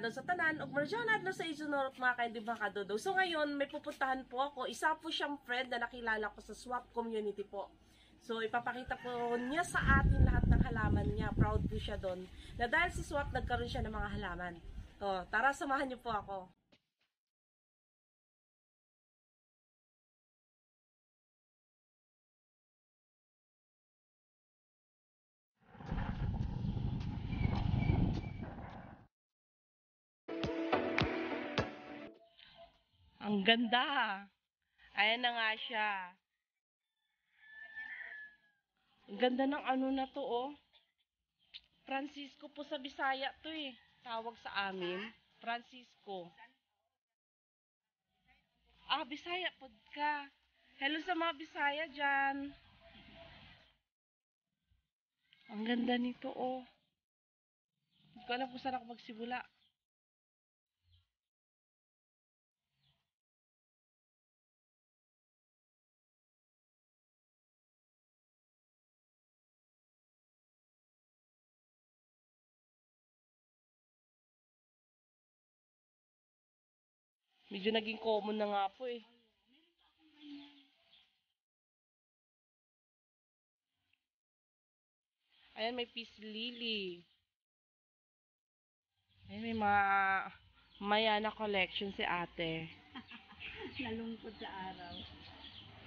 doon sa tanan, ug marjanad na sa isunod mga kaindi mga kadodo. So ngayon, may pupuntahan po ako. Isa po siyang friend na nakilala ko sa swap community po. So ipapakita po niya sa atin lahat ng halaman niya. Proud po siya doon. Na dahil si swap, nagkaroon siya ng mga halaman. So, tara, samahan niyo po ako. Ang ganda. Ayan na nga siya. Ang ganda ng ano na to, oh. Francisco po sa Bisaya to eh. Tawag sa amin. Francisco. Ah, Bisaya po ka. Hello sa mga Bisaya dyan. Ang ganda nito, oh. Hindi ko alam kung saan ako magsimula. Medyo naging common na nga po eh. Ayan, may peace lily. Ayan, may mga Mayana collection si ate. Nalungkot sa araw.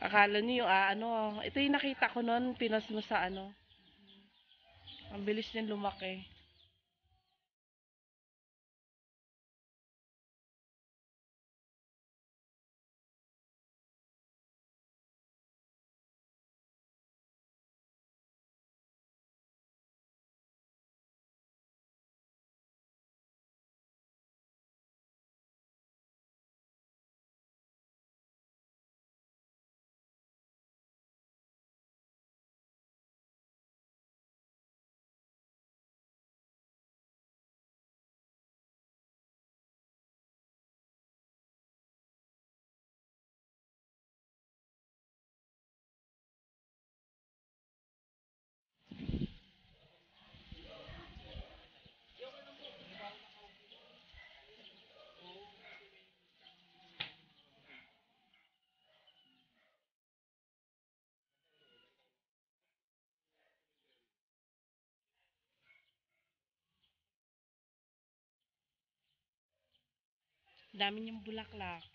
Akala niyo, ano, ito yung nakita ko noon, pinos mo sa ano. Ang bilis niyan lumaki. Dami niyang bulaklak.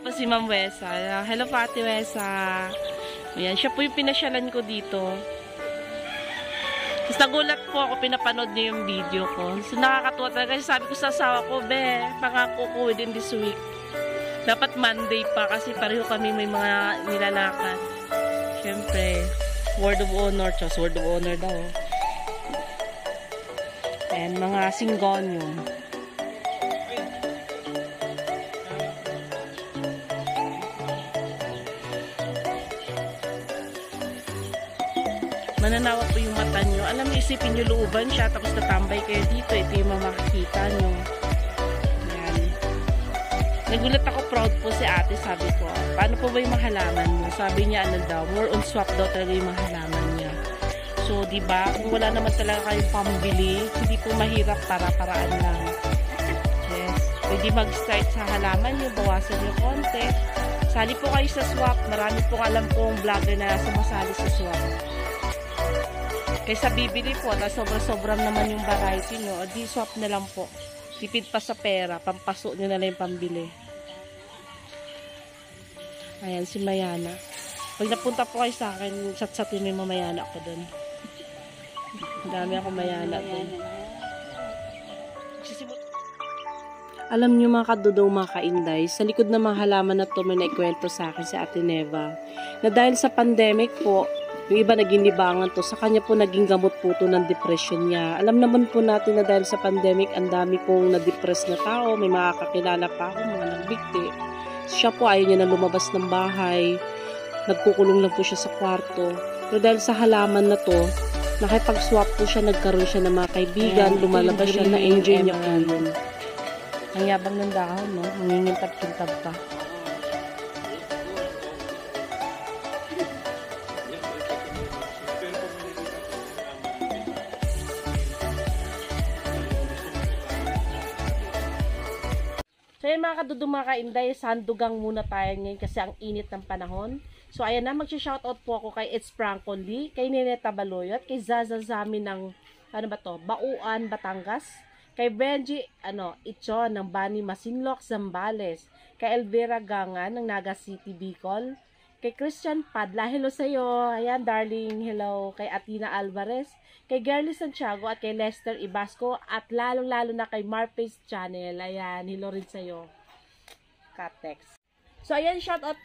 Po si Ma'am Wesa. Hello po Ate Wesa. Ayan, siya po yung pinasyalan ko dito. Tapos nagulat po ako, pinapanood niya yung video ko. So nakakatuwa talaga. Kasi sabi ko sa asawa ko, be, pangako ko within this week. Dapat Monday pa kasi pareho kami may mga nilalakad. Siyempre, word of honor. Diyos, word of honor daw. And mga syngonium. Mananawa po yung mata nyo. Alam mo, isipin nyo looban siya, tapos tatambay kayo dito. Ito yung makikita nyo. Ayan. Nagulat ako, proud po si ate, sabi ko. Paano po ba yung mga halaman mo? Sabi niya, ano daw, more on swap daw talaga yung mga halaman niya. So, diba, kung wala naman talaga kayong pambili, hindi po mahirap, para-paraan lang. Yes. Pwede mag-start sa halaman nyo, bawasan nyo konti. Sali po kayo sa swap. Marami pong alam kong vlogger na sumasali sa swap. Kaysa bibili po, at sobrang naman yung variety nyo, o di swap na lang po. Tipid pa sa pera, pampaso nyo na lang yung pambili. Ayan, si Mayana. Pag napunta po kayo sa akin, chat-chatin mo yung mamayana ko dun. Dami ako mayana dun. Alam niyo mga kadudong mga kainday, sa likod ng mga halaman na to may naikwento sa akin si Ate Neva, na dahil sa pandemic po, yung iba naging libangan to, sa kanya po naging gamot po to ng depression niya. Alam naman po natin na dahil sa pandemic, ang dami pong na-depress na tao, may mga kakilala pa ako, mga nagbigti. Siya po ayaw niya na lumabas ng bahay, nagkukulong lang po siya sa kwarto. Pero dahil sa halaman na to, nakipag-swap po siya, nagkaroon siya ng mga kaibigan, lumalabas siya, na-enjoy niya po yun. Ang yabang ng dahon, no? Nangingintab-kintab pa. So yan mga kadudong mga kainday, sandugang muna tayo ngayon kasi ang init ng panahon. So ayan na, mag-shoutout po ako kay It's Franco Lee, kay Nineta Baloyot, kay Zaza Zami ng, ano ba to, Bauan, Batangas, kay Benji, Ichon ng Bani Masinloc, Zambales, kay Elvira Gangan ng Naga City, Bicol, kay Christian Padla, hello sa'yo, ayan darling, hello, kay Atina Alvarez, kay Girly Santiago at kay Lester Ibasco, at lalong-lalo na kay Marface Channel, ayan, hello rin sa'yo, Katex. So ayan, shoutout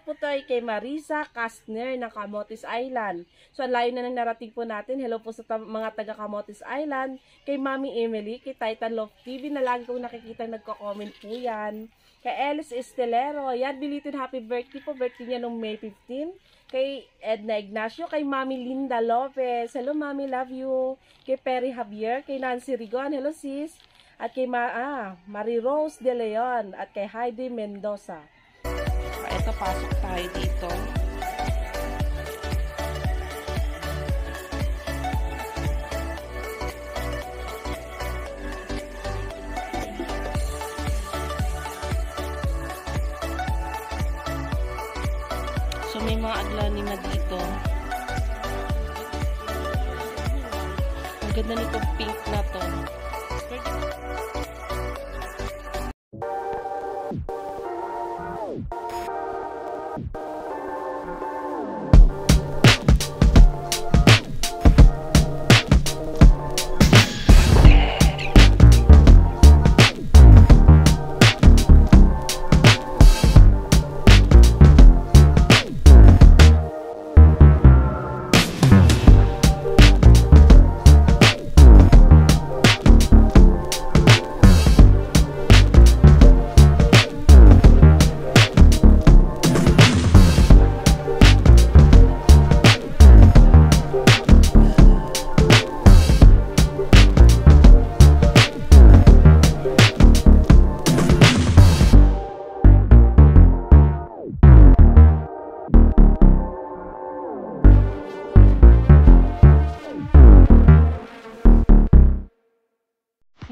po tayo kay Marisa Kastner ng Camotes Island. So ang layo na nang narating po natin. Hello po sa mga taga Camotes Island. Kay Mami Emily, kay Titan Love TV na lagi kong nakikita nagko-comment po yan. Kay Alice Estelero, yan, belated happy birthday po. Birthday niya noong May 15. Kay Edna Ignacio, kay Mami Linda Lopez. Hello Mami, love you. Kay Perry Javier, kay Nancy Rigon, hello sis. At kay Marie Rose De Leon at kay Heidi Mendoza. Ito, pasok tayo dito. So may mga aglanima dito. Ang ganda nitong pink na to.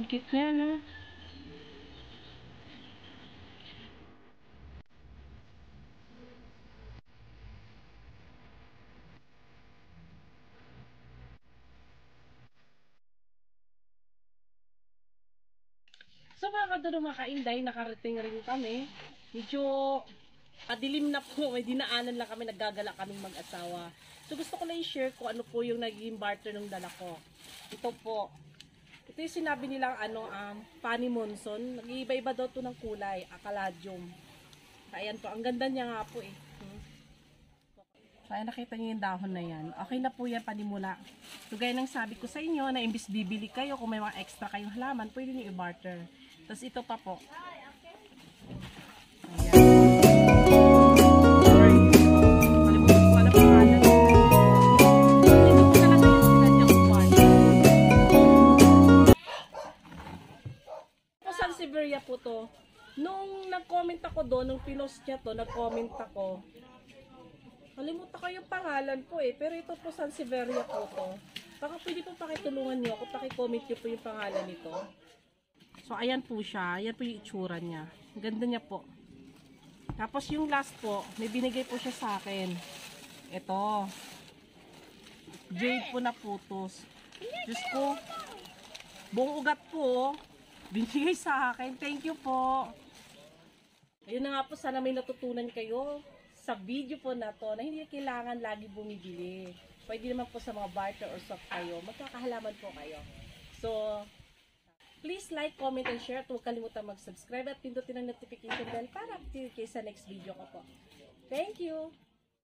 Cute na yan, ha? So mga kadulong mga kainday, nakarating rin kami. Medyo adilim na po, may dinaanan lang kami, naggagala kaming mag-asawa. So gusto ko lang i-share kung ano po yung naging barter ng dala ko. Ito po. Ito yung sinabi nilang Fanny Monson. Nag-iiba-iba daw to ng kulay, Acaladium. Ayan po, ang ganda niya nga po eh. So ayan, nakita niyo yung dahon na yan. Okay na po yan panimula. So gaya ng sabi ko sa inyo, na imbis bibili kayo, kung may mga extra kayong halaman, pwede niyo i-barter. Tapos ito pa po. Ayan. Siberia po to. Nung nag-comment ako doon, nung pinost niya to, nag-comment ako. Kalimutan ko yung pangalan po eh. Pero ito po San Siberia po to. Baka pwede po pakitulungan niyo ako, pakicomment niyo po yung pangalan nito. So, ayan po siya. Ayan po yung itsura niya. Ang ganda niya po. Tapos yung last po, may binigay po siya sa akin. Ito. Jade po na putos. Diyos ko. Buong ugat po. Binigay sa akin. Thank you po. Ayun na nga po. Sana may natutunan kayo sa video po na to na hindi kailangan lagi bumibili. Pwede naman po sa mga barter or soft kayo. Magkakahalaman po kayo. So, please like, comment, and share. At huwag kalimutan mag-subscribe at pindutin ang notification bell para update kayo sa next video ko po. Thank you!